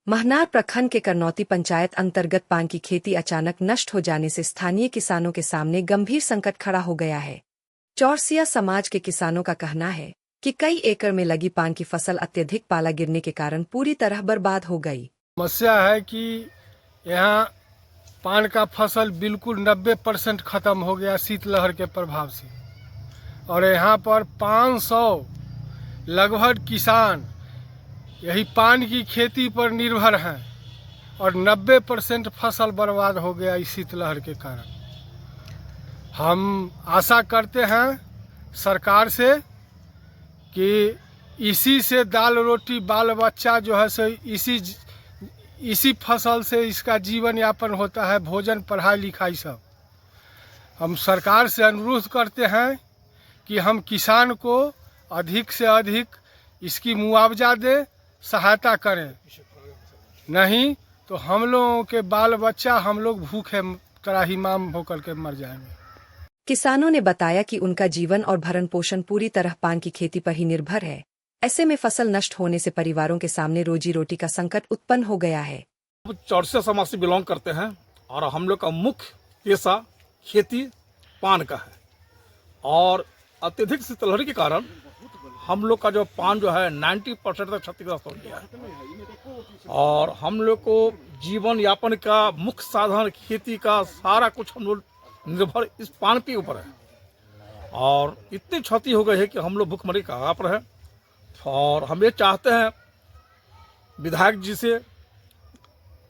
महनार प्रखंड के करनौती पंचायत अंतर्गत पान की खेती अचानक नष्ट हो जाने से स्थानीय किसानों के सामने गंभीर संकट खड़ा हो गया है। चौरसिया समाज के किसानों का कहना है कि कई एकड़ में लगी पान की फसल अत्यधिक पाला गिरने के कारण पूरी तरह बर्बाद हो गई। समस्या है कि यहाँ पान का फसल बिल्कुल 90% खत्म हो गया शीतलहर के प्रभाव से, और यहाँ पर 500 लगभग किसान यही पान की खेती पर निर्भर हैं और 90% फसल बर्बाद हो गया इस शीतलहर के कारण। हम आशा करते हैं सरकार से कि इसी से दाल रोटी बाल बच्चा जो है सो इसी फसल से इसका जीवन यापन होता है, भोजन पढ़ाई लिखाई सब। हम सरकार से अनुरोध करते हैं कि हम किसान को अधिक से अधिक इसकी मुआवजा दें, सहायता करें, नहीं तो हम लोगों के बाल बच्चा हम लोग भूखे त्राहिमाम होकर के मर जाएंगे। किसानों ने बताया कि उनका जीवन और भरण पोषण पूरी तरह पान की खेती पर ही निर्भर है। ऐसे में फसल नष्ट होने से परिवारों के सामने रोजी रोटी का संकट उत्पन्न हो गया है। चौरसिया समाज से बिलोंग करते हैं और हम लोग का मुख्य पेशा खेती पान का है, और अत्यधिक शीतलहर के कारण हम लोग का जो पान जो है 90% तक क्षतिग्रस्त हो गया है, और हम लोग को जीवन यापन का मुख्य साधन खेती का सारा कुछ हम लोग निर्भर इस पान के ऊपर है, और इतनी क्षति हो गई है कि हम लोग भूखमरी के कगार पर है। और हम ये चाहते हैं विधायक जी से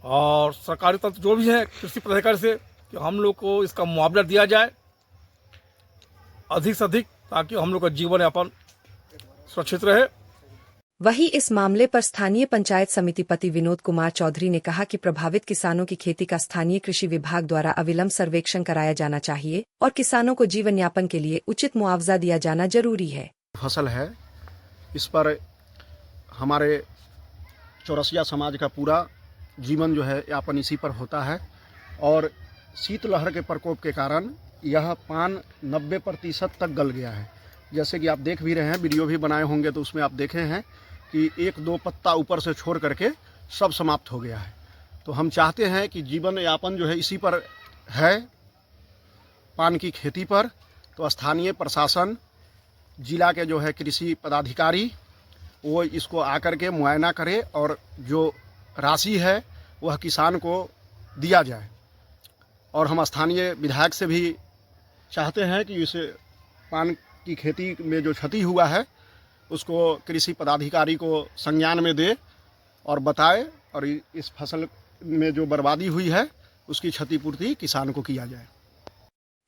और सरकारी तंत्र जो भी है कृषि प्राधिकारी से कि हम लोग को इसका मुआवजा दिया जाए अधिक से अधिक, ताकि हम लोग का जीवन यापन सुरक्षित रहे। वहीं इस मामले पर स्थानीय पंचायत समिति पति विनोद कुमार चौधरी ने कहा कि प्रभावित किसानों की खेती का स्थानीय कृषि विभाग द्वारा अविलंब सर्वेक्षण कराया जाना चाहिए और किसानों को जीवन यापन के लिए उचित मुआवजा दिया जाना जरूरी है। फसल है, इस पर हमारे चौरसिया समाज का पूरा जीवन जो है यापन इसी पर होता है, और शीतलहर के प्रकोप के कारण यह पान 90% तक गल गया है। जैसे कि आप देख भी रहे हैं, वीडियो भी बनाए होंगे तो उसमें आप देखे हैं कि एक दो पत्ता ऊपर से छोड़ करके सब समाप्त हो गया है। तो हम चाहते हैं कि जीवन यापन जो है इसी पर है, पान की खेती पर। तो स्थानीय प्रशासन, जिला के जो है कृषि पदाधिकारी, वो इसको आकर के मुआयना करे और जो राशि है वह किसान को दिया जाए। और हम स्थानीय विधायक से भी चाहते हैं कि इस पान की खेती में जो क्षति हुआ है उसको कृषि पदाधिकारी को संज्ञान में दे और बताए, और इस फसल में जो बर्बादी हुई है उसकी क्षतिपूर्ति किसान को किया जाए।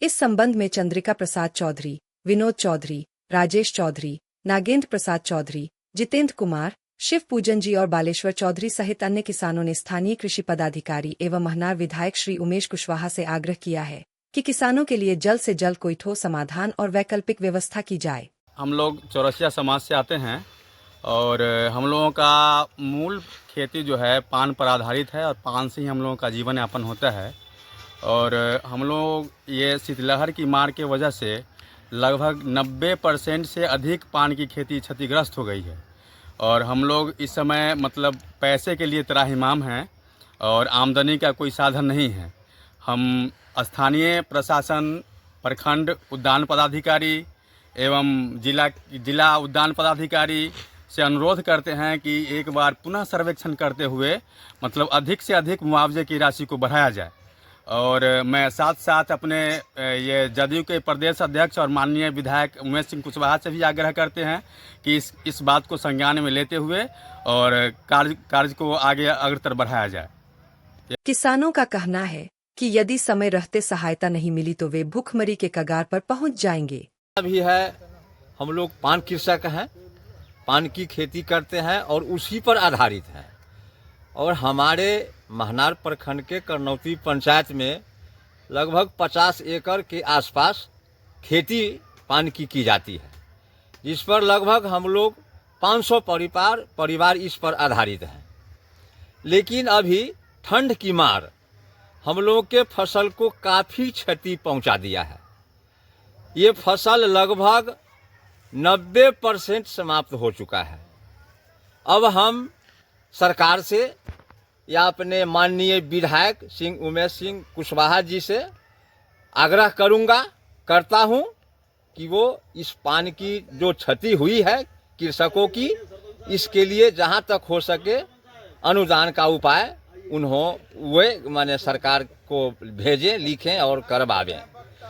इस संबंध में चंद्रिका प्रसाद चौधरी, विनोद चौधरी, राजेश चौधरी, नागेंद्र प्रसाद चौधरी, जितेंद्र कुमार, शिव पूजन जी और बालेश्वर चौधरी सहित अन्य किसानों ने स्थानीय कृषि पदाधिकारी एवं महनार विधायक श्री उमेश कुशवाहा से आग्रह किया है कि किसानों के लिए जल्द से जल्द कोई ठोस समाधान और वैकल्पिक व्यवस्था की जाए। हम लोग चौरसिया समाज से आते हैं और हम लोगों का मूल खेती जो है पान पर आधारित है और पान से ही हम लोगों का जीवन यापन होता है। और हम लोग ये शीतलहर की मार के वजह से लगभग 90% से अधिक पान की खेती क्षतिग्रस्त हो गई है, और हम लोग इस समय मतलब पैसे के लिए त्राहिमाम हैं और आमदनी का कोई साधन नहीं है। हम स्थानीय प्रशासन, प्रखंड उद्यान पदाधिकारी एवं जिला उद्यान पदाधिकारी से अनुरोध करते हैं कि एक बार पुनः सर्वेक्षण करते हुए मतलब अधिक से अधिक मुआवजे की राशि को बढ़ाया जाए। और मैं साथ साथ अपने ये जदयू के प्रदेश अध्यक्ष और माननीय विधायक उमेश सिंह कुशवाहा से भी आग्रह करते हैं कि इस बात को संज्ञान में लेते हुए और कार्य को आगे अग्रतर बढ़ाया जाए। किसानों का कहना है कि यदि समय रहते सहायता नहीं मिली तो वे भूखमरी के कगार पर पहुंच जाएंगे। भी है, हम लोग पान कृषक हैं, पान की खेती करते हैं और उसी पर आधारित हैं। और हमारे महनार प्रखंड के करनौती पंचायत में लगभग 50 एकड़ के आसपास खेती पान की जाती है, जिस पर लगभग हम लोग 500 परिवार इस पर आधारित हैं। लेकिन अभी ठंड की मार हम लोग के फसल को काफ़ी क्षति पहुंचा दिया है। ये फसल लगभग 90% समाप्त हो चुका है। अब हम सरकार से या अपने माननीय विधायक उमेश सिंह कुशवाहा जी से आग्रह करता हूं कि वो इस पान की जो क्षति हुई है कृषकों की, इसके लिए जहां तक हो सके अनुदान का उपाय वे माने सरकार को भेजें, लिखें और करवावें।